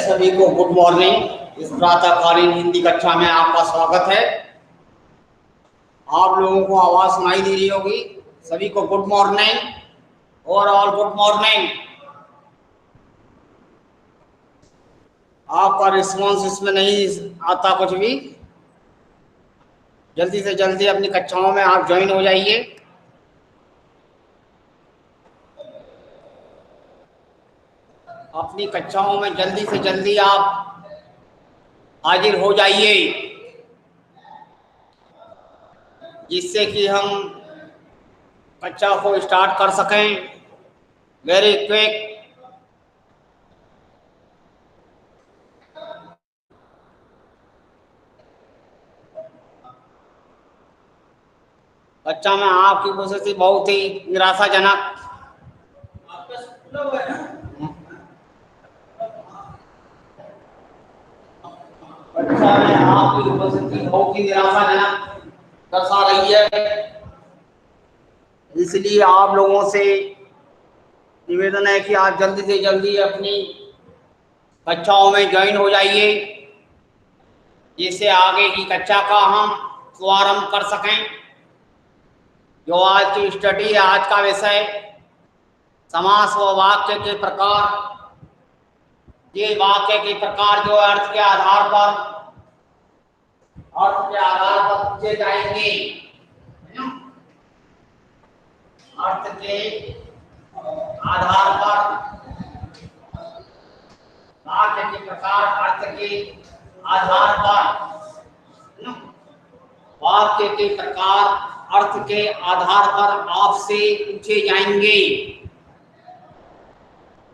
सभी को good morning. इस प्रातःकालीन हिंदी कक्षा में आपका स्वागत है। आप लोगों को आवाज सुनाई दे रही होगी। सभी को गुड मॉर्निंग और ऑल गुड मॉर्निंग। आपका रिस्पॉन्स इसमें नहीं आता कुछ भी। जल्दी से जल्दी अपनी कक्षाओं में आप ज्वाइन हो जाइए। अपनी कक्षाओं में जल्दी से जल्दी आप हाजिर हो जाइए, जिससे कि हम कक्षा को स्टार्ट कर सकें वेरी क्विक। कक्षा में आपकी उपस्थिति बहुत ही निराशाजनक। कक्षा में आपकी उपस्थिति बहुत ही निराशाजनक दर्शा रही है। इसलिए आप लोगों से निवेदन है कि आप जल्दी से जल्दी अपनी कक्षाओं में ज्वाइन हो जाइए, जिससे आगे की कक्षा का हम शुभारंभ कर सकें। जो आज की स्टडी है, आज का विषय समास व वाक्य के प्रकार। ये वाक्य के प्रकार जो अर्थ के आधार पर पूछे जाएंगे। अर्थ के आधार पर वाक्य के प्रकार, अर्थ के आधार पर वाक्य के प्रकार, अर्थ के आधार पर आपसे पूछे जाएंगे।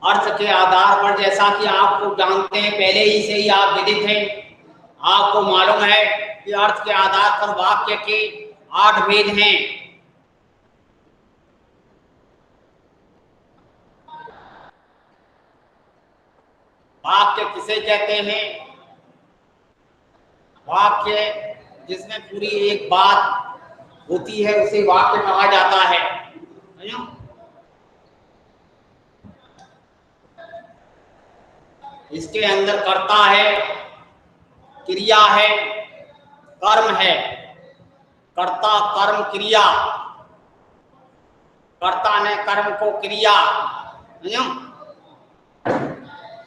अर्थ के आधार पर, जैसा कि आपको जानते हैं, पहले ही से ही आप विदित हैं, आपको मालूम है कि अर्थ के आधार पर वाक्य के 8 भेद हैं। वाक्य किसे कहते हैं? वाक्य जिसमें पूरी एक बात होती है उसे वाक्य कहा जाता है। इसके अंदर कर्ता है, क्रिया है, कर्म है। कर्ता, कर्म, क्रिया। कर्ता ने कर्म को क्रिया,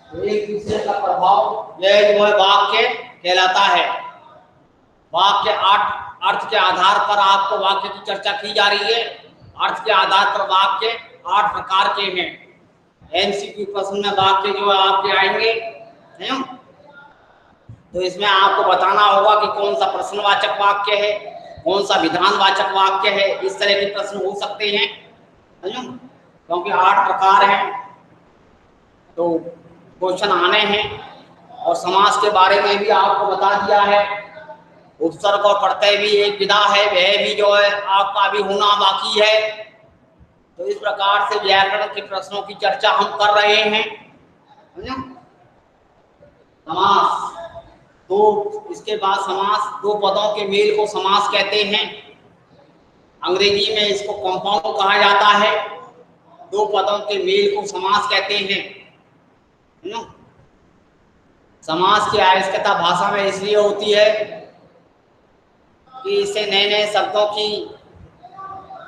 तो एक दूसरे का प्रभाव यह जो है वाक्य कहलाता है। वाक्य 8 अर्थ के आधार पर आपको वाक्य की चर्चा की जा रही है। अर्थ के आधार पर वाक्य 8 प्रकार के हैं। एमसीक्यू प्रश्न में वाक्य जो है आपके आएंगे, तो इसमें आपको बताना होगा कि कौन सा प्रश्नवाचक वाक्य है, कौन सा विधानवाचक वाक्य है। इस तरह के प्रश्न हो सकते हैं, क्योंकि 8 प्रकार हैं तो क्वेश्चन आने हैं। और समास के बारे में भी आपको बता दिया है। उपसर्ग और प्रत्यय भी एक विधा है, वह भी जो है आपका अभी होना बाकी है। तो इस प्रकार से व्याकरण के प्रश्नों की चर्चा हम कर रहे हैं। समास, तो इसके बाद समास, 2 पदों के मेल को समास कहते हैं। अंग्रेजी में इसको कंपाउंड कहा जाता है। 2 पदों के मेल को समास कहते हैं। समास की आवश्यकता भाषा में इसलिए होती है कि इससे नए नए शब्दों की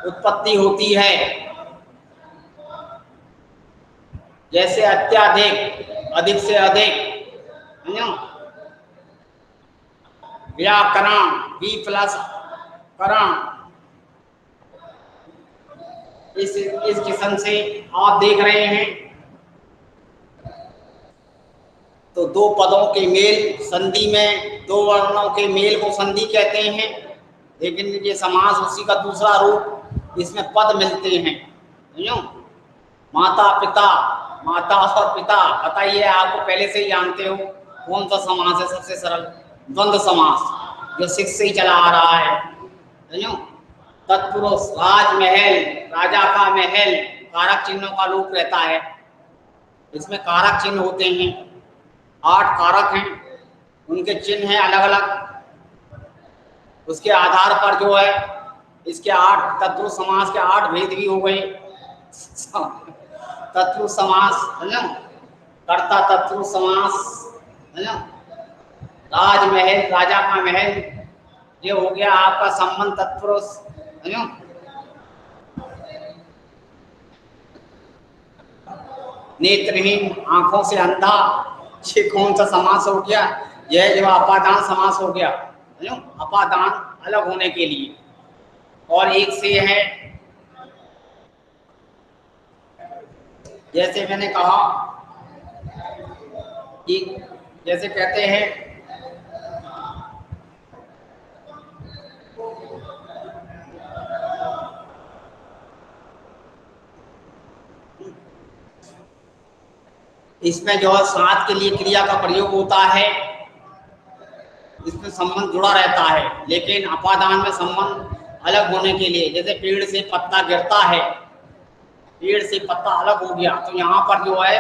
उत्पत्ति होती है। जैसे अत्याधिक, अधिक से अधिक, व्याकरण, बी प्लस करण। इस किस्म से आप देख रहे हैं। तो दो पदों के मेल, संधि में दो वर्णों के मेल को संधि कहते हैं। लेकिन ये समास उसी का दूसरा रूप, इसमें पद मिलते हैं। समझो, माता पिता, माता और पिता, पता ही है आपको, पहले से ही जानते हो कौन सा समास है सबसे सरल, द्वंद्व समास, जो शिक्षक से ही चला आ रहा है। समझो, तत्पुरुष, राजमहल, राजा का महल, कारक चिन्हों का रूप रहता है। इसमें कारक चिन्ह होते हैं, 8 कारक हैं, उनके चिन्ह हैं अलग अलग। उसके आधार पर जो है इसके 8 तत्पुरुष समास के 8 भेद भी हो गए। तत्पुरुष समास है ना, कर्ता तत्पुरुष समास है ना, राजमहल, राजा का महल, ये हो गया आपका संबंध तत्पुरुष है ना। नेत्रहीन, आंखों से अंधा, ये कौन सा समास हो गया? यह जो अपादान समास हो गया, अपादान अलग होने के लिए। और एक से है, जैसे मैंने कहा कि जैसे कहते हैं इसमें जो है साथ के लिए क्रिया का प्रयोग होता है, इसमें संबंध जुड़ा रहता है। लेकिन अपादान में संबंध अलग होने के लिए, जैसे पेड़ से पत्ता गिरता है, पेड़ से पत्ता अलग हो गया, तो यहाँ पर जो है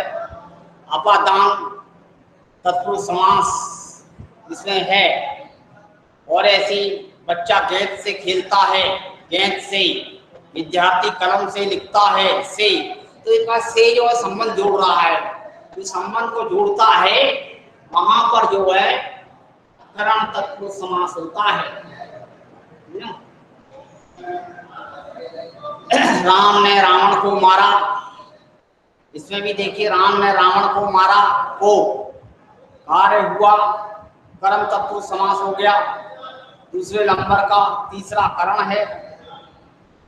अपादान तत्पुरुष समास इसमें है। और ऐसी बच्चा गेंद से खेलता है, गेंद से, विद्यार्थी कलम से लिखता है, से, तो इसका से जो है संबंध जोड़ रहा है। तो संबंध को जोड़ता है, वहां पर जो है करण तत्पुरुष समास होता है। राम ने रावण को मारा, इसमें भी देखिए राम ने रावण को मारा, को कार्य हुआ, कर्म तत्पुरुष समास हो गया, दूसरे नंबर का तीसरा करण है।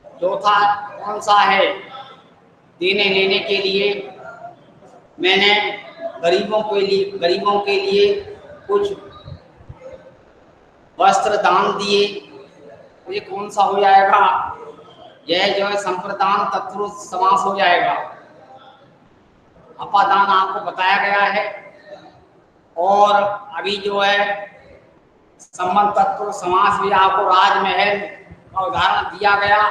चौथा कौन सा है? देने लेने के लिए, मैंने गरीबों के लिए कुछ वस्त्र दान दिए, ये कौन सा हो जाएगा? यह जो है संप्रदान तत्पुरुष समास हो जाएगा। अपादान आपको बताया गया है। और अभी जो है संबंध तत्पुरुष समास भी आपको राजमहल का उदाहरण दिया गया।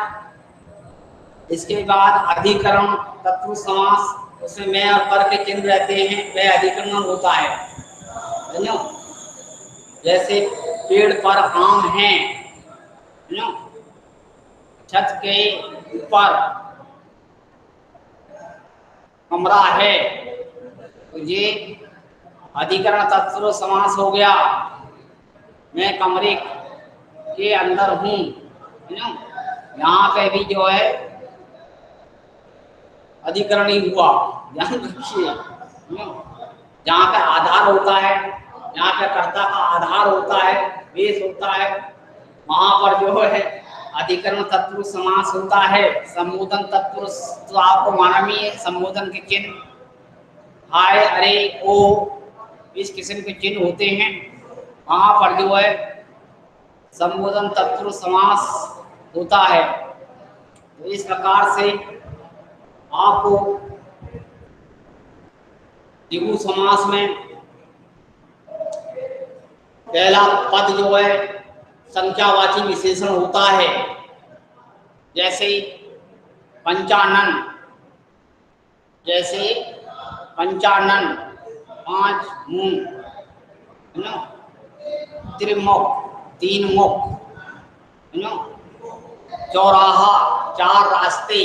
इसके बाद अधिकरण तत्पुरुष समास, उसमें मैं और पर के चिन्ह रहते हैं, वह अधिकरण होता है। समझो, जैसे पेड़ पर आम है, छत के ऊपर कमरा है, तो ये अधिकरण तत्पुरुष समास हो गया। मैं कमरे के अंदर हूँ, यहाँ पे भी जो है अधिकरण ही हुआ, ध्यान रखिए। जहाँ पे आधार होता है, जहाँ पे कर्ता का आधार होता है, बेस होता है, वहां पर जो है अधिकरण तत्पुरुष समास होता है। संबोधन तत्पुरुष तो आपको मालूम ही है, संबोधन के चिन्ह हाय, अरे, ओ, इस किस्म के चिन्ह होते हैं। वहां पर जो है संबोधन तत्पुरुष समास होता है। तो इस प्रकार से आपको द्विगु समास में पहला पद जो है संख्यावाची विशेषण होता है। जैसे पंचानन, जैसे पंचानन 5 मुंह, है ना, त्रिमुख 3 मुख, है ना, चौराहा 4 रास्ते।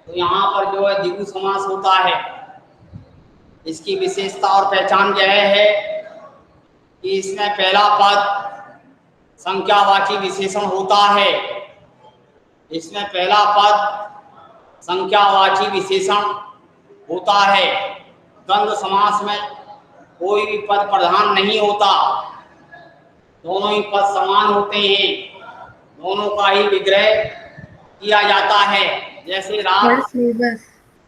तो यहाँ पर जो है द्विगु समास होता है। इसकी विशेषता और पहचान यह है कि इसमें पहला पद संख्यावाची विशेषण होता है। इसमें पहला पद संख्यावाची विशेषण होता है। द्वंद्व समास में कोई भी पद प्रधान नहीं होता, दोनों ही पद समान होते हैं, दोनों का ही विग्रह किया जाता है। जैसे राम,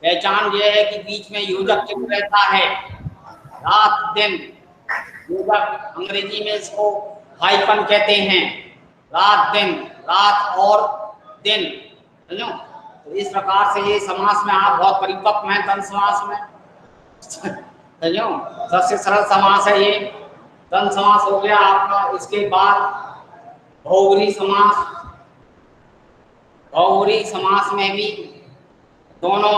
पहचान यह है कि बीच में योजक चिन्ह रहता है, रात दिन, बोधक अंग्रेजी में इसको हाइपन कहते हैं। रात दिन, रात और दिन, समझो। तो इस प्रकार से ये समास में आप बहुत परिपक्व हैं द्वंद्व समास में, समझो। सबसे सरल समास है ये, द्वंद्व समास हो गया आपका। इसके बाद बहुब्रीहि समास। बहुब्रीहि समास में भी दोनों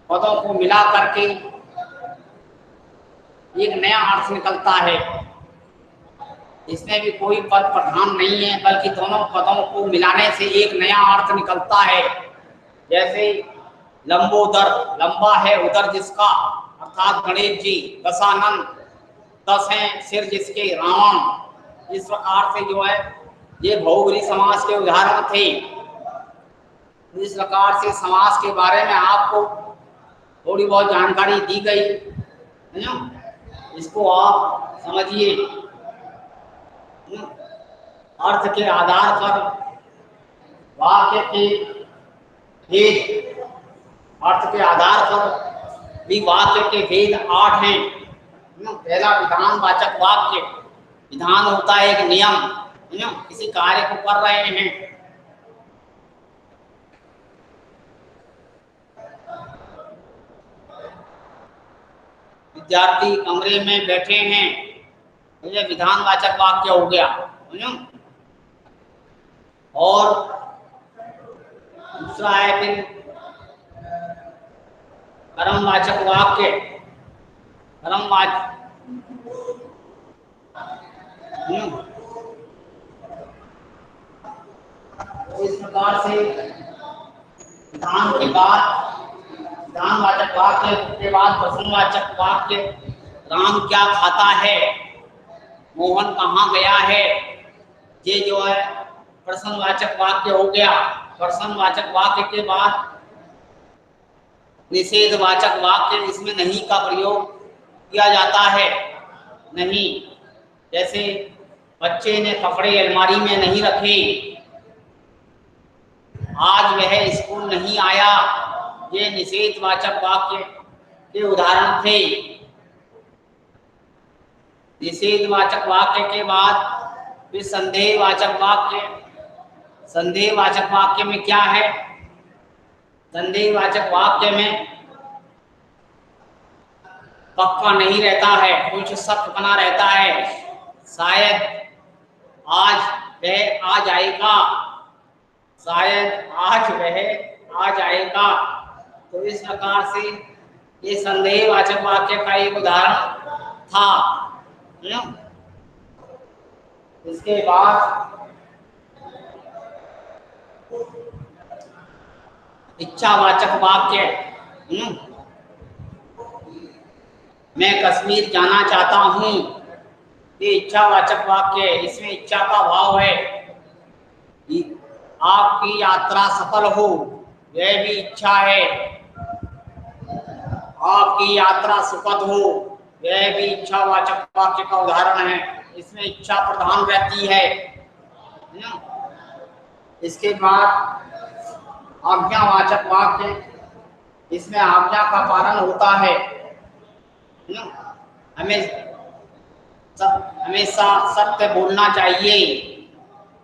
पदों को मिला करके एक नया अर्थ निकलता है। इसमें भी कोई पद प्रधान नहीं है, बल्कि दोनों पदों को मिलाने से एक नया अर्थ निकलता है। जैसे लंबोदर, लंबा है उदर जिसका, अर्थात गणेश जी। दशानन, 10 हैं सिर जिसके, रावण। इस प्रकार से जो है ये बहुब्रीहि समास के उदाहरण थे। इस प्रकार से समास के बारे में आपको थोड़ी बहुत जानकारी दी गई है ना। इसको आप समझिए। अर्थ के आधार पर वाक्य के भेद, अर्थ के आधार पर भी वाक्य के भेद 8 हैं। पहला विधानवाचक वाक्य। विधान होता है एक नियम, है ना, किसी कार्य को कर रहे हैं। विद्यार्थी कमरे में बैठे हैं, ये विधानवाचक वाक्य हो गया, है। और दूसरा है फिर कर्मवाचक वाक्य। कर्मवाचक, इस प्रकार से विधान के बाद विधानवाचक वाक्य के बाद प्रश्नवाचक वाक्य। राम क्या खाता है, मोहन कहाँ गया है, ये जो है प्रश्नवाचक वाक्य हो गया। प्रश्नवाचक वाक्य के बाद निषेधवाचक वाक्य। इसमें नहीं का प्रयोग किया जाता है। नहीं, जैसे बच्चे ने कपड़े अलमारी में नहीं रखे, आज वह स्कूल नहीं आया, ये निषेधवाचक वाक्य के उदाहरण थे। निषेधवाचक वाक्य के बाद फिर संदेहवाचक वाक्य। संदेहवाचक वाक्य में क्या है? संदेहवाचक वाक्य में पक्का नहीं रहता है, कुछ शक बना रहता है। शायद आज वह आ जाएगा, शायद आज वह आ जाएगा। तो इस प्रकार से ये संदेहवाचक वाक्य का एक उदाहरण था। इसके बाद इच्छावाचक वाक्य। मैं कश्मीर जाना चाहता हूँ, ये इच्छावाचक वाक्य है। इसमें इच्छा का भाव है। आपकी यात्रा सफल हो, यह भी इच्छा है। आपकी यात्रा सुखद हो, यह भी इच्छावाचक वाक्य का उदाहरण है। इसमें इच्छा प्रधान रहती है। इसके बाद आज्ञावाचक वाक्य। इसमें आज्ञा का पालन होता है। हमेशा सत्य बोलना चाहिए।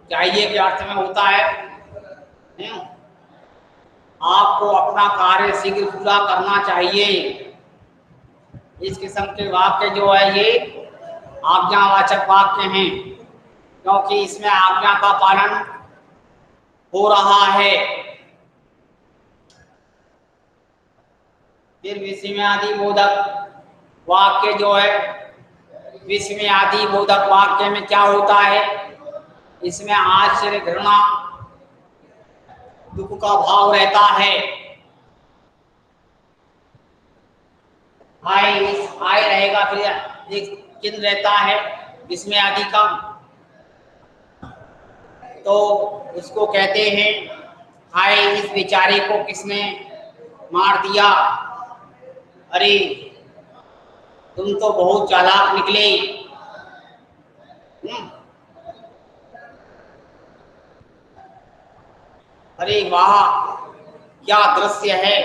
चाहिए के अर्थ में होता है आपको अपना कार्य शीघ्र पूरा करना चाहिए। इस किस्म के वाक्य जो है ये आज्ञावाचक वाक्य हैं, क्योंकि इसमें आज्ञा का पालन हो रहा है। फिर विस्मयादि बोधक वाक्य जो है, विस्मयादि बोधक वाक्य में क्या होता है? इसमें आश्चर्य, घृणा, दुख का भाव रहता है। आय रहेगा, फिर एक चिन्ह रहता है विस्मयादि का, तो उसको कहते हैं हाय इस बेचारे को किसने मार दिया, अरे तुम तो बहुत चालाक निकले। अरे वाह क्या दृश्य है।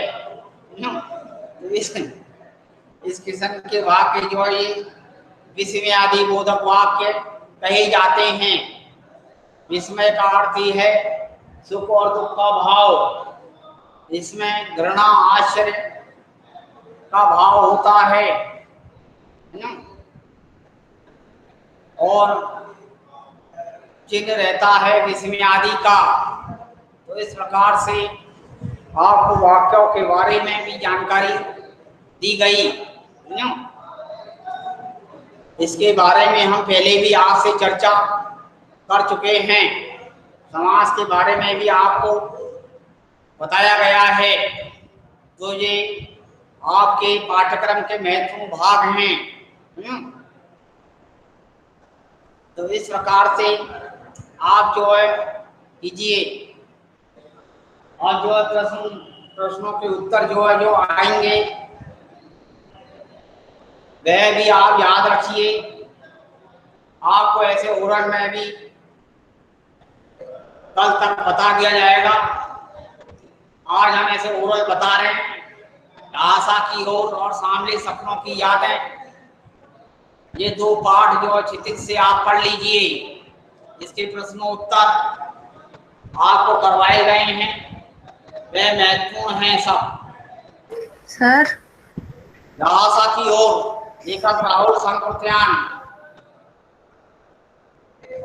इस किस्म के वाक्य जो है ये विस्मय आदि बोधक वाक्य कहे जाते हैं। विस्मय का अर्थ ही है सुख और दुख का भाव। इसमें घृणा आश्चर्य का भाव होता है ना, और चिन्ह रहता है विस्मय आदि का। तो इस प्रकार से आपको वाक्यों के बारे में भी जानकारी दी गई ना। इसके बारे में हम पहले भी आपसे चर्चा कर चुके हैं। समास के बारे में भी आपको बताया गया है। तो ये आपके पाठ्यक्रम के महत्वपूर्ण भाग हैं। तो इस प्रकार से आप जो है कीजिए, और जो है प्रश्नों के उत्तर जो है जो आएंगे वह भी आप याद रखिए। आपको ऐसे ओरल में भी कल तक बता दिया जाएगा। आज हम ऐसे ओरल बता रहे हैं। आशा की ओर और सामने सपनों की यादें, ये दो पाठ जो क्षितिज से आप पढ़ लीजिए। इसके प्रश्नोत्तर आपको करवाए गए हैं, वे महत्वपूर्ण हैं सब। सर आशा की ओर लेखक राहुल संकृत्यान,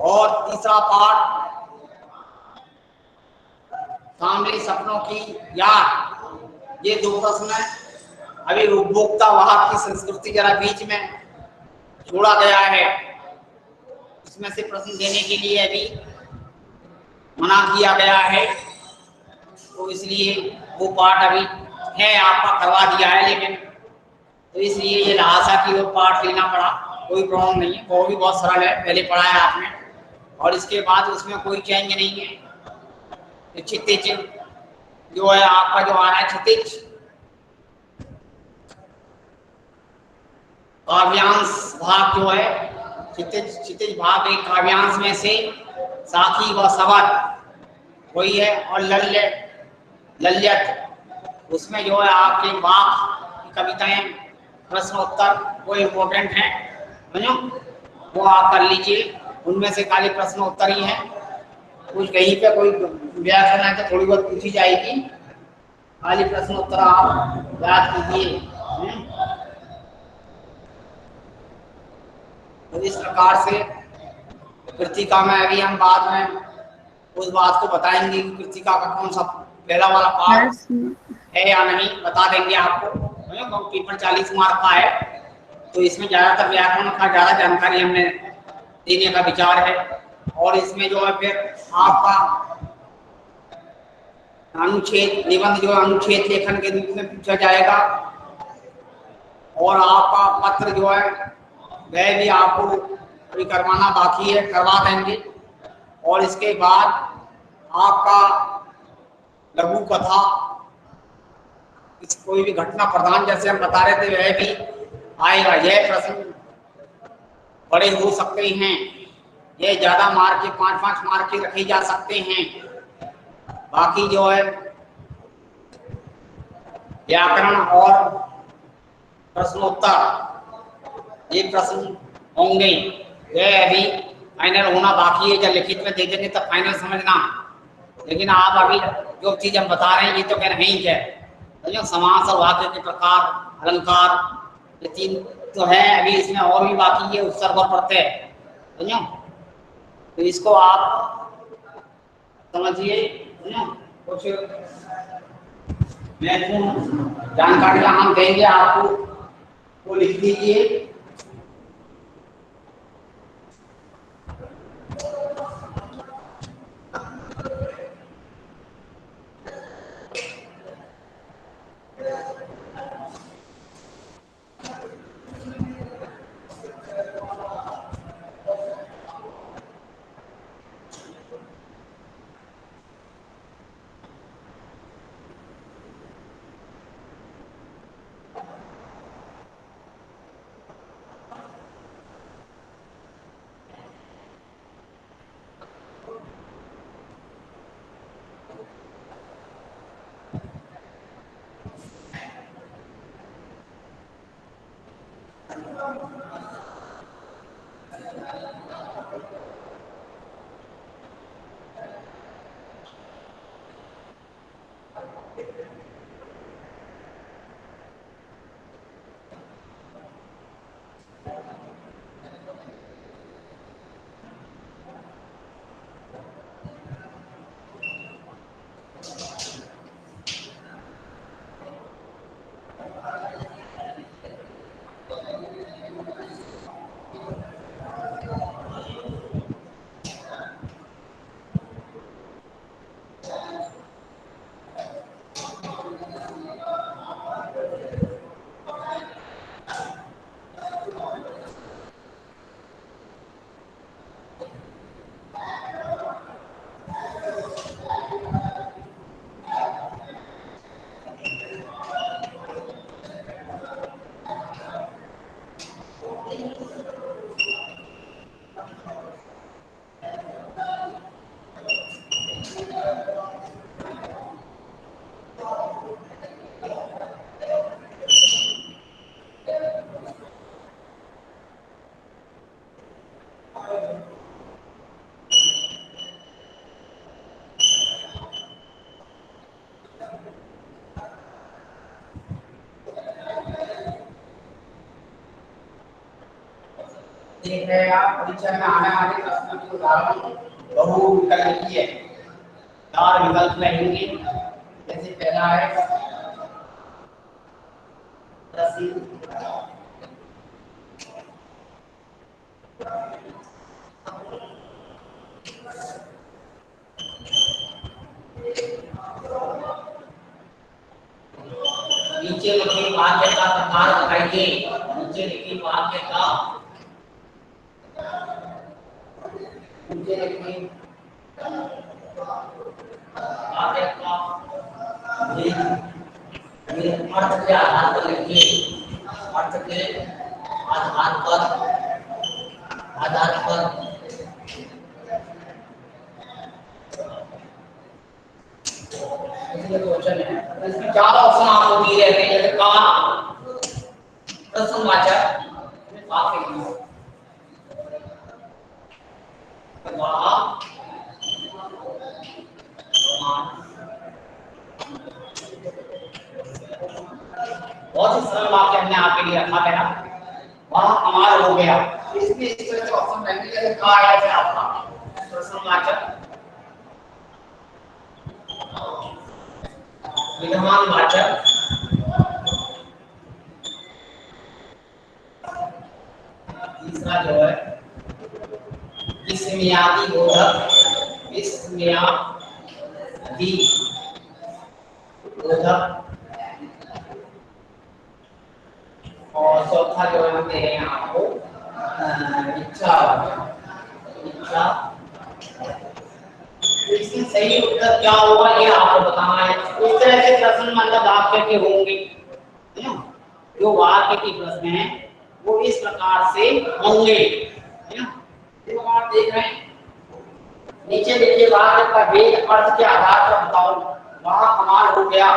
और तीसरा पाठ सामने सपनों की याद। ये दो प्रश्न अभी उपभोक्ता वाहक की संस्कृति जरा बीच में छोड़ा गया है, इसमें से प्रश्न देने के लिए अभी मना किया गया है। तो इसलिए वो पाठ अभी है आपका करवा दिया है, लेकिन तो इसलिए ये आशा की ओर पाठ लेना पड़ा। कोई प्रॉब्लम नहीं है, वो भी बहुत सरल है, पहले पढ़ा है आपने। और इसके बाद उसमें कोई चेंज नहीं है। तो क्षितिज जो है आपका जो आ रहा है क्षितिज काव्यांश भाग जो है, क्षितिज भाग एक काव्यांश में से साखी व सवद वही है। और लल्यत उसमें जो है आपके वाक की कविताएं प्रश्नोत्तर वो इम्पोर्टेंट हैं, समझो, वो आप कर लीजिए। उनमें से खाली प्रश्नोत्तर ही है, कुछ कहीं पे कोई व्याख्यान है तो थोड़ी बहुत पूछी जाएगी, खाली प्रश्नोत्तर आप याद कीजिए। तो इस प्रकार से कृतिका में अभी हम बाद में उस बात को बताएंगे कि कृतिका का कौन सा पहला वाला पार्ट है या नहीं, बता देंगे आपको। पेपर 40 मार्क का है, तो इसमें ज्यादातर व्याकरण का ज्यादा जानकारी हमने देने का विचार है। और इसमें जो है फिर आपका अनुच्छेद निबंध जो अनुच्छेद लेखन के रूप में पूछा जाएगा, और आपका पत्र जो है वह भी आपको अभी करवाना बाकी है, करवा देंगे। और इसके बाद आपका लघु कथा, कोई भी घटना प्रधान जैसे हम बता रहे थे वह भी आएगा। यह प्रश्न बड़े हो सकते हैं, यह ज्यादा मार्क के 5-5 मार्क के रखे जा सकते हैं। बाकी जो है व्याकरण और प्रश्नोत्तर ये प्रश्न होंगे, यह अभी फाइनल होना बाकी है। जब लिखित में दे देंगे तब फाइनल समझना। लेकिन आप अभी जो चीज हम बता रहे हैं ये तो कह रहे ही है। समास और वाक्य के प्रकार, अलंकार, ये 3 तो है। अभी इसमें और भी बाकी है, उत्सर्ग और प्रत्यय, समझो। तो इसको आप समझिए, कुछ महत्वपूर्ण जानकारियां हम देंगे आपको, वो लिख लीजिए। देख रहे हैं आप परीक्षा में आने वाले प्रश्नों के उदाहरण बहुविकल्पीय 4 विकल्प रहेंगे। जैसे पहला है नीचे लिखे वाक्य का प्रकार बताइए। नीचे लिखे वाक्य का नीचे लिखे वाक्य का अर्थ के आधार पर लिखिए। अर्थ के आधार पर क्वेश्चन है। इसमें 4 ऑप्शन आपको दिए रहते हैं। जैसे का प्रश्नवाचक में वाक्य लिखिए। बहुत ही सरल वाक्य हमने आपके लिए रखा है ना। वह कमाल हो गया। इसमें इस तरह के ऑप्शन रहेंगे। जैसे का आया है आपका प्रश्नवाचक, विद्यमान वाचक, तीसरा जो है विस्मयादि बोधक, विस्मयादि बोधक, और चौथा जो है हम दे रहे हैं आपको इच्छा। इसमें सही उत्तर क्या होगा ये आपको बताना है। इस तरह के प्रश्न मतलब वाक्य के होंगे, है ना। जो वाक्य के प्रश्न हैं वो इस प्रकार से होंगे, है ना। जो आप देख रहे हैं नीचे लिखे वाक्य का वेद अर्थ के आधार पर बताओ। वहां कमाल हो गया।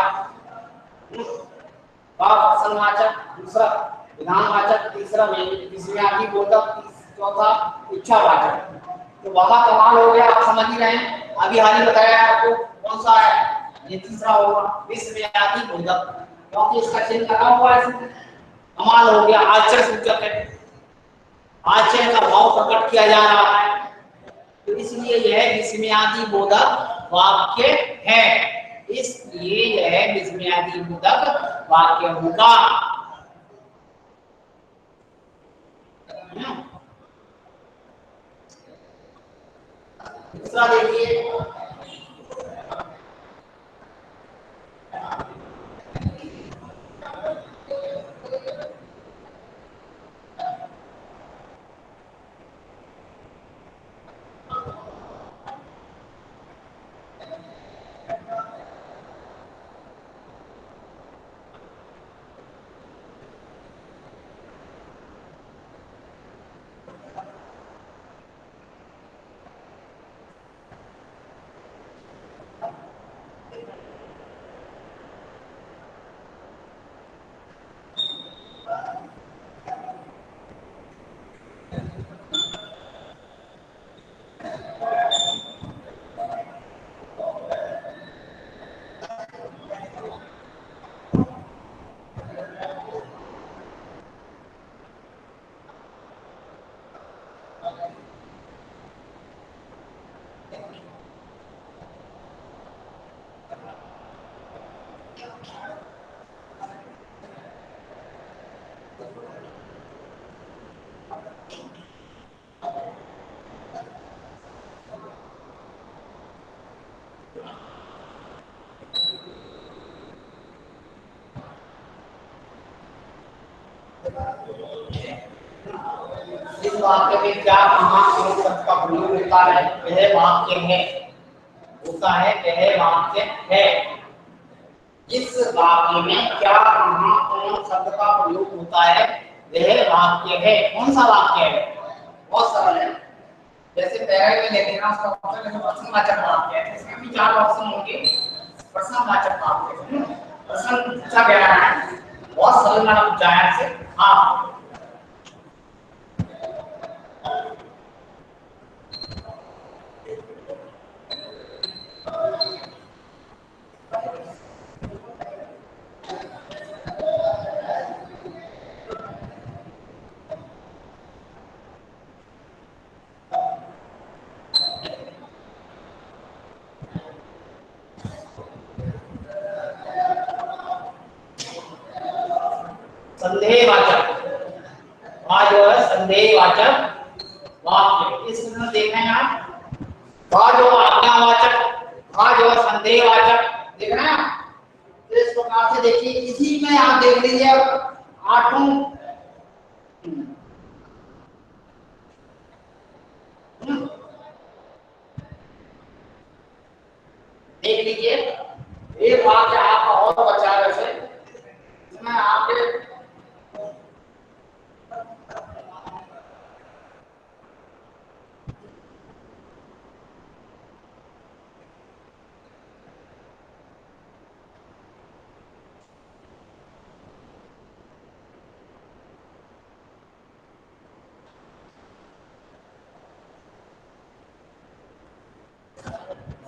प्रश्नवाचक, दूसरा विधानवाचक, तीसरा विस्मयादि बोधक, चौथा इच्छावाचक। तो वहां कमाल हो गया, आप समझ ही रहे हैं। अभी हाल ही बताया आपको कौन सा है, ये तीसरा होगा विस्मयादि बोधक, क्योंकि इसका चिन्ह लगा हुआ है। कमाल हो गया आश्चर्य सूचक है, आश्चर्य का भाव प्रकट किया जा रहा है। तो इसलिए यह विस्मयादि बोधक वाक्य है। इसलिए यह विस्मयादि बोधक वाक्य होगा। दूसरा देखिए, इस वाक्य में क्या कहाँ कौन शब्द का प्रयोग होता है? वह वाक्य है, होता है, वह वाक्य है। इस वाक्य में क्या कहाँ कौन शब्द का प्रयोग होता है? वह वाक्य है। कौन सा वाक्य है? बहुत सरल है। जैसे पहले में लेते हैं ना, उसका ऑप्शन है प्रश्नवाचक वाक्य है। इसमें भी 4 ऑप्शन होंगे। प्रश्नवाचक वाक्य, प्रश्न पूछा गया है, बहुत सरल मैंने पूछा है आपसे। हाँ, संदेहवाचक, वहाँ जो है संदेहवाचक वाक्य। इसमें देखें आप, वहाँ जो आज्ञावाचक, वहाँ जो संदेहवाचक, देख रहे हैं आप? तो इस प्रकार से देखिए, इसी में आप देख लीजिए आठों, देख लीजिए एक वाक्य आपका और बचा है। वैसे इसमें आपके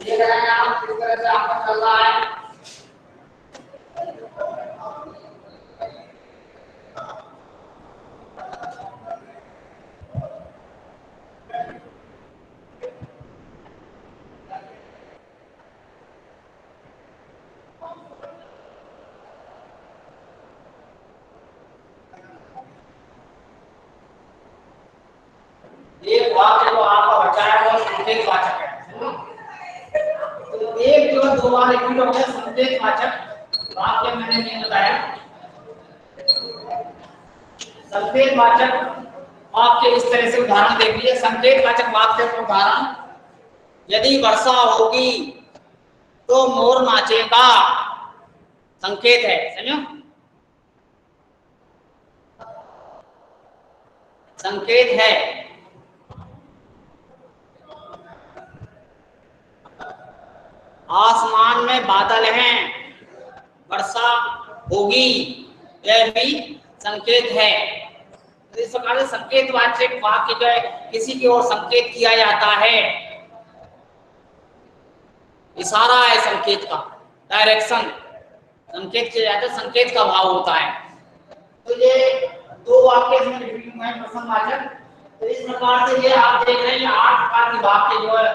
देख रहे हैं आप किस तरह से आपका चल रहा है। एक वाक्य जो आपका बचा है वो संदेशवाचक है। तो एक जो 2 बार रिपीट हो गया संदेशवाचक वाक्य, मैंने नहीं बताया। संकेतवाचक वाक्य इस तरह से उदाहरण देख लीजिए। संकेतवाचक वाक्य का उदाहरण, यदि वर्षा होगी तो मोर नाचेगा, संकेत है, समझो, संकेत है। आसमान में बादल हैं, वर्षा होगी, यह भी संकेत है। तो इस प्रकार से संकेतवाचक वाक्य जो है, किसी की ओर संकेत किया जाता है, इशारा है संकेत का, डायरेक्शन संकेत किया जाता है, संकेत का भाव होता है। तो ये 2 वाक्य इसमें रिपीट हुए हैं प्रश्नवाचक। तो इस प्रकार से ये आप देख रहे हैं 8 प्रकार के वाक्य जो है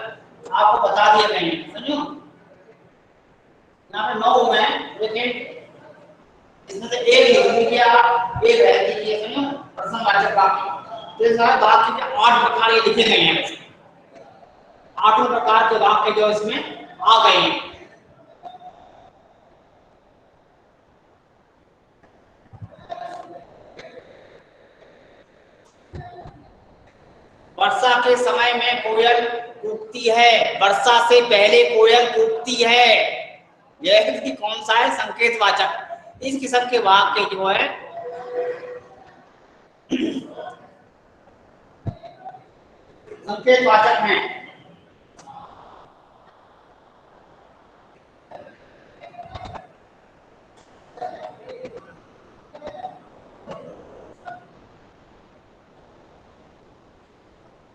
आपको बता दिए गए हैं, समझो। यहाँ पे 9 हुए हैं, लेकिन इसमें से एक लिख लीजिए आप, एक रह दीजिए, समझो, प्रश्नवाचक वाक्य। तो इस तरह वाक्य के 8 प्रकार ये लिखे गए हैं। वैसे 8 प्रकार के वाक्य जो इसमें आ गए हैं। वर्षा के समय में कोयल कूकती है, वर्षा से पहले कोयल कूकती है, यह भी कौन सा है? संकेतवाचक। इस किस्म के वाक्य जो है संकेतवाचक हैं।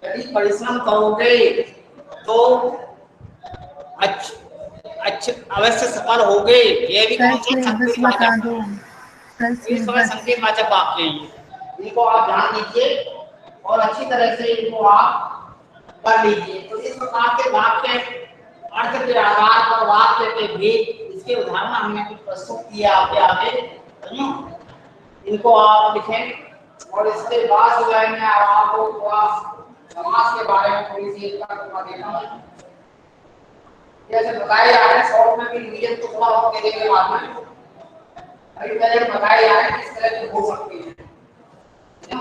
यदि परिश्रम करोगे तो अच्छा अवश्य सफल होगे, ये भी कौन सा संकेतवाचक है? इस समय संकेतवाचक वाक्य है, इनको आप ध्यान दीजिए और अच्छी तरह से इनको आप कर लीजिए। तो इस प्रकार के वाक्य अर्थ के आधार पर वाक्य के भेद इसके उदाहरण हमने कुछ प्रस्तुत किए आपके आगे, इनको आप लिखें। और इसके बाद जो है मैं आपको थोड़ा समाज के बारे में थोड़ी सी देता हूँ। जैसे बताया जा रहा है शॉर्ट में भी रिवीजन तो थोड़ा बहुत दे देंगे बाद में, अभी पहले बताया जा रहा है किस तरह की हो सकती है ना।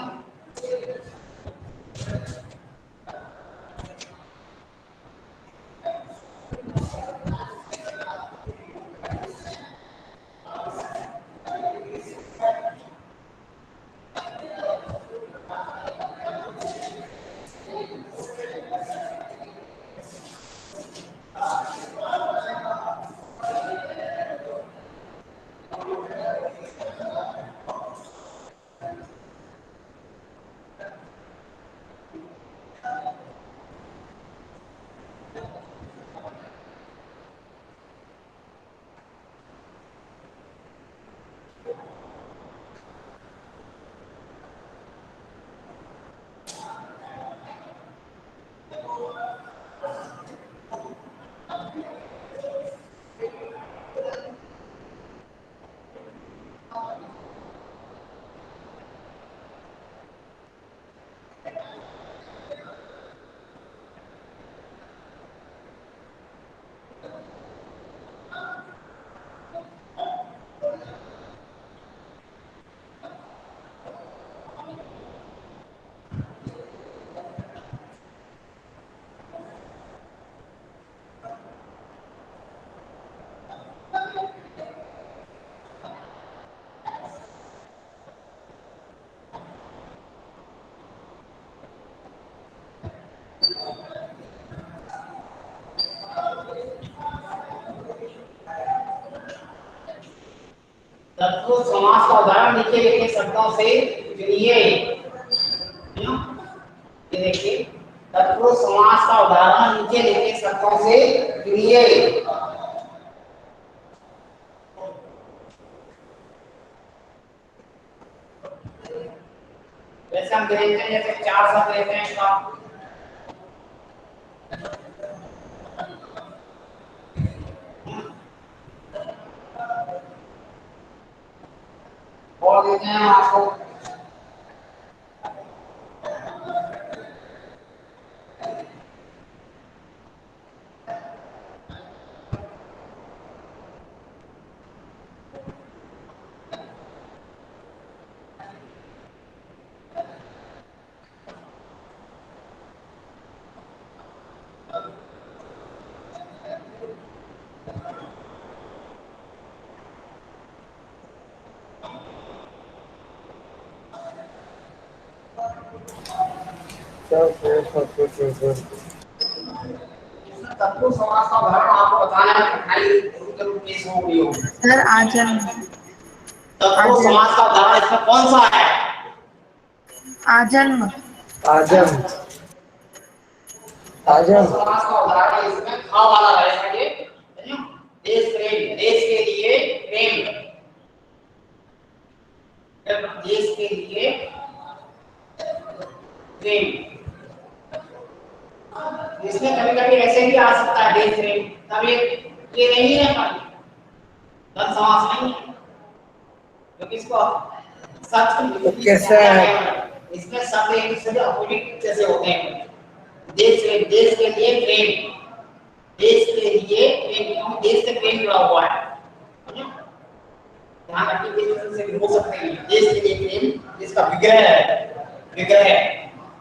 तत्पुरुष समास का उदाहरण नीचे लिखे शब्दों से चुनिए। ये देखिए तत्पुरुष समास का उदाहरण नीचे लिखे शब्दों से चुनिए। जैसे हम देखते हैं जैसे चार शब्द लेते हैं इसका और देते हैं आपको तत्पुरुष समास का उदाहरण आपको बताना है कठिनाई जरूर पेश हो रही होगी। सर आजन्म तत्पुरुष समास का उदाहरण इसमें कौन सा है? आजन्म आजम आजम समास का उदाहरण इसमें खा वाला रहेगा ये। देश प्रेम, देश के लिए प्रेम, देश के लिए प्रेम। इसमें कभी कभी ऐसे भी आ सकता है देश प्रेम, तब ये नहीं है द्वंद्व समास नहीं है क्योंकि इसको सच कैसा है? इसमें शब्द एक दूसरे के अपोजिट जैसे होते हैं। देश प्रेम, देश के लिए प्रेम, देश के लिए प्रेम, देश से प्रेम जुड़ा हुआ है। ध्यान रखिए देश से भी हो सकते हैं। देश के लिए प्रेम, इसका विग्रह है, विग्रह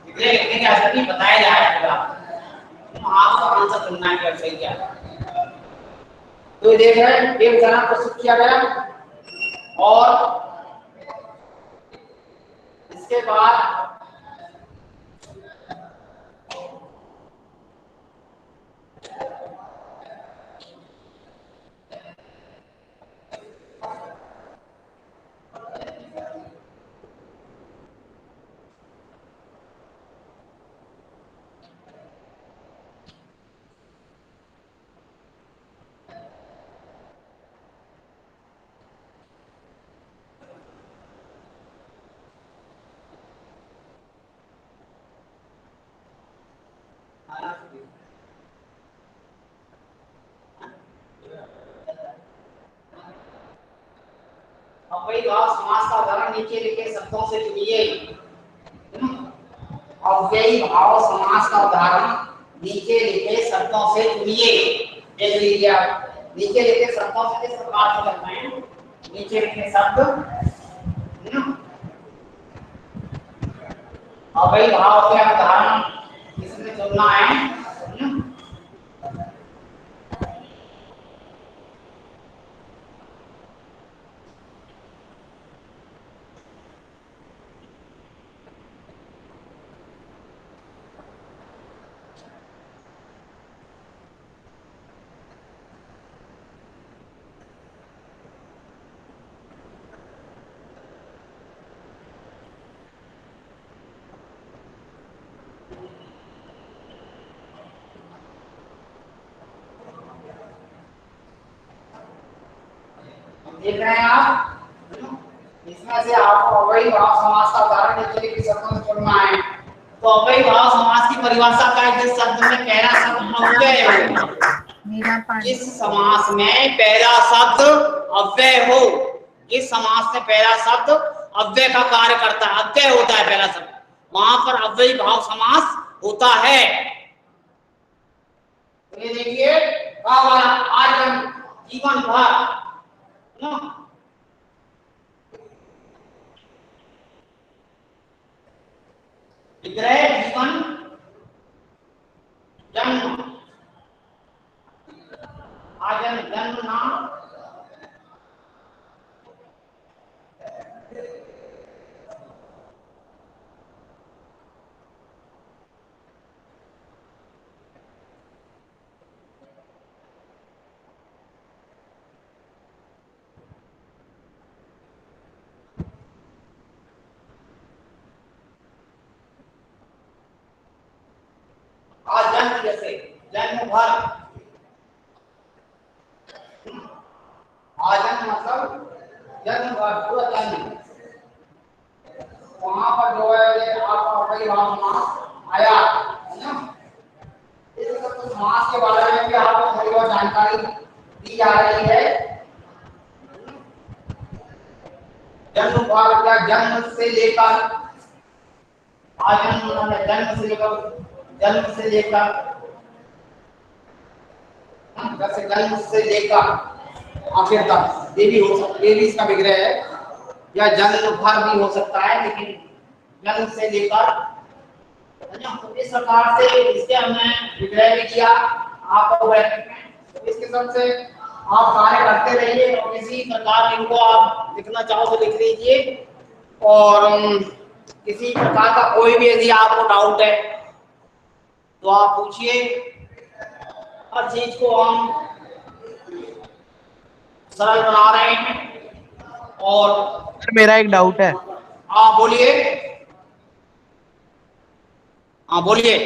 विग्रह लिखने के आधार पर बताया जा रहा है आपका आंसर चुनना है क्या सही क्या। तो ये देख रहे हैं एक उदाहरण प्रस्तुत किया गया और इसके बाद अव्ययी भाव समास का उदाहरण नीचे लिखे शब्दों से चुनिए। अव्ययी भाव समास का उदाहरण नीचे लिखे शब्दों से चुनिए। देख लीजिए आप, नीचे लिखे शब्दों से किस प्रकार से करना है। नीचे लिखे शब्द अव्ययी भाव के उदाहरण इसमें चुनना है। देख रहे हैं आप, इसमें से आपको अव्ययी भाव समास का उदाहरण नीचे लिखे शब्दों से चुनना है। तो अव्ययी भाव समास की परिभाषा का है, जिस शब्द में पहला शब्द अव्यय हो। जिस समास में पहला शब्द अव्यय हो, जिस समास में पहला शब्द अव्यय का कार्य करता है, अव्यय होता है पहला शब्द, वहां पर अव्ययी भाव समास होता है। तो ये देखिए आज जीवन भर विग्रह जीवन जन्म आजन जन्म नाम जन्म, जैसे जन्म भर, आजन्म मतलब जन्म भर, पूरा जन्म। वहां पर जो है ये आपका अव्ययी भाव समास आया है ना। इस सब समास के बारे में भी आपको थोड़ी बहुत जानकारी दी जा रही है। जन्म भर क्या, जन्म से लेकर, आजन्म मतलब जन्म से लेकर, जन्म से लेकर, जैसे जन्म से लेकर आखिर तक, ये भी हो सकता, ये भी इसका विग्रह है, या जन्म भर भी हो सकता है, लेकिन जन्म से लेकर, तो इस प्रकार से इसके हमने विग्रह भी किया आपको ब्रैकेट में। तो इसके सबसे आप कार्य करते रहिए, और किसी प्रकार इनको आप लिखना चाहो तो लिख लीजिए, और किसी प्रकार का कोई भी यदि आपको डाउट है तो आप पूछिए। हर चीज को हम सरल बना रहे हैं। और मेरा एक डाउट है। हाँ बोलिए, हाँ बोलिए।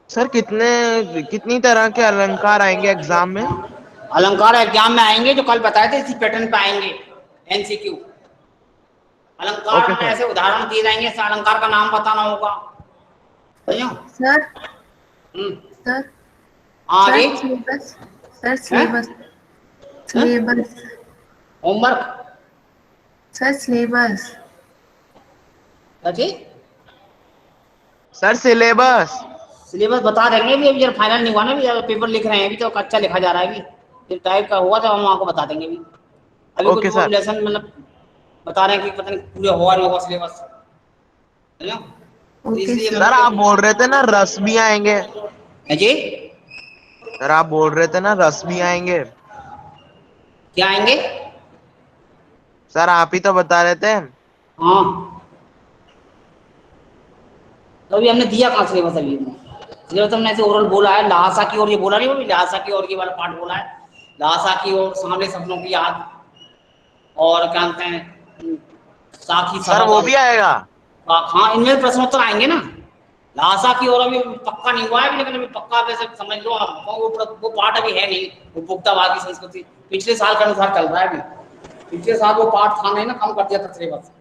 सर कितनी तरह के अलंकार आएंगे एग्जाम में? अलंकार एग्जाम में आएंगे, जो कल बताए थे इसी पैटर्न पे आएंगे। एमसीक्यू अलंकार में ऐसे उदाहरण दिए जाएंगे, इस अलंकार का नाम बताना होगा। सर सर आगे syllabus, sir syllabus, syllabus homework, sir syllabus, sir syllabus, syllabus बता देंगे। अभी जब फाइनल नहीं हुआ ना, अभी पेपर लिख रहे हैं, अभी तो अच्छा लिखा जा रहा है। अभी जब टाइप का हुआ तो हम आपको बता देंगे। अभी कुछ सर लेसन मतलब बता रहे हैं कि पता नहीं पूरे हुआ नहीं होगा सिलेबस, है ना। इसलिए सर आप बोल रहे थे ना रस भी आएंगे। जी सर आप बोल रहे थे ना रस भी आएंगे। क्या आएंगे? सर आप ही तो बता रहे थे। हाँ तो अभी हमने दिया कहाँ सिलेबस? अभी सिलेबस हमने ऐसे ओरल बोला है, लहासा की ओर ये बोला नहीं, लहासा की ओर ये वाला पार्ट बोला है। लहासा की ओर सामने सपनों की याद, और क्या कहते हैं साखी सर वो भी आएगा। हाँ इनमें प्रश्नोत्तर आएंगे ना। लहासा की ओर अभी पक्का नहीं हुआ है, लेकिन अभी पक्का वैसे समझ लो आप, वो पार्ट अभी है नहीं। वो उपभोक्तावाद की संस्कृति पिछले साल के अनुसार चल रहा है। अभी पिछले साल वो पार्ट था नहीं ना, कम कर दिया था सिलेबस।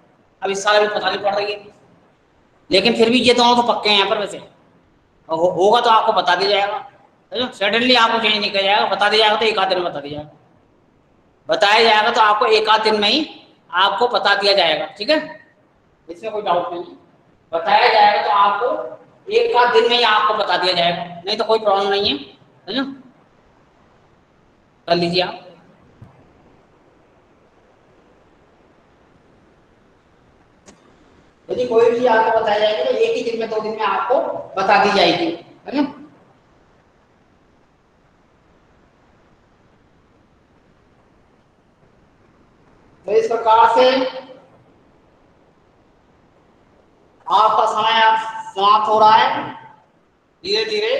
अब इस साल अभी पता नहीं पड़ रही है, लेकिन फिर भी ये दोनों तो पक्के हैं यहाँ पर वैसे। होगा तो आपको बता दिया जाएगा, सडनली आपको चेंज नहीं किया जाएगा, बता दिया जाएगा तो एक आध दिन में बता दिया जाएगा, बताया जाएगा तो आपको एक आध दिन में ही आपको बता दिया जाएगा, ठीक है, इसमें कोई डाउट नहीं। बताया जाएगा तो आपको एक आध दिन में ही आपको बता दिया जाएगा, नहीं तो कोई प्रॉब्लम नहीं है ना, कर लीजिए आप। यदि कोई भी आपको बताया जाएगा तो एक ही दिन में 2 दिन में आपको बता दी जाएगी, है ना। तो इस प्रकार से आपका समय समाप्त हो रहा है धीरे धीरे,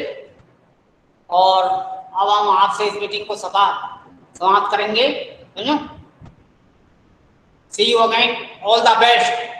और अब हम आपसे इस मीटिंग को समाप्त करेंगे, है ना। See you again, all the best.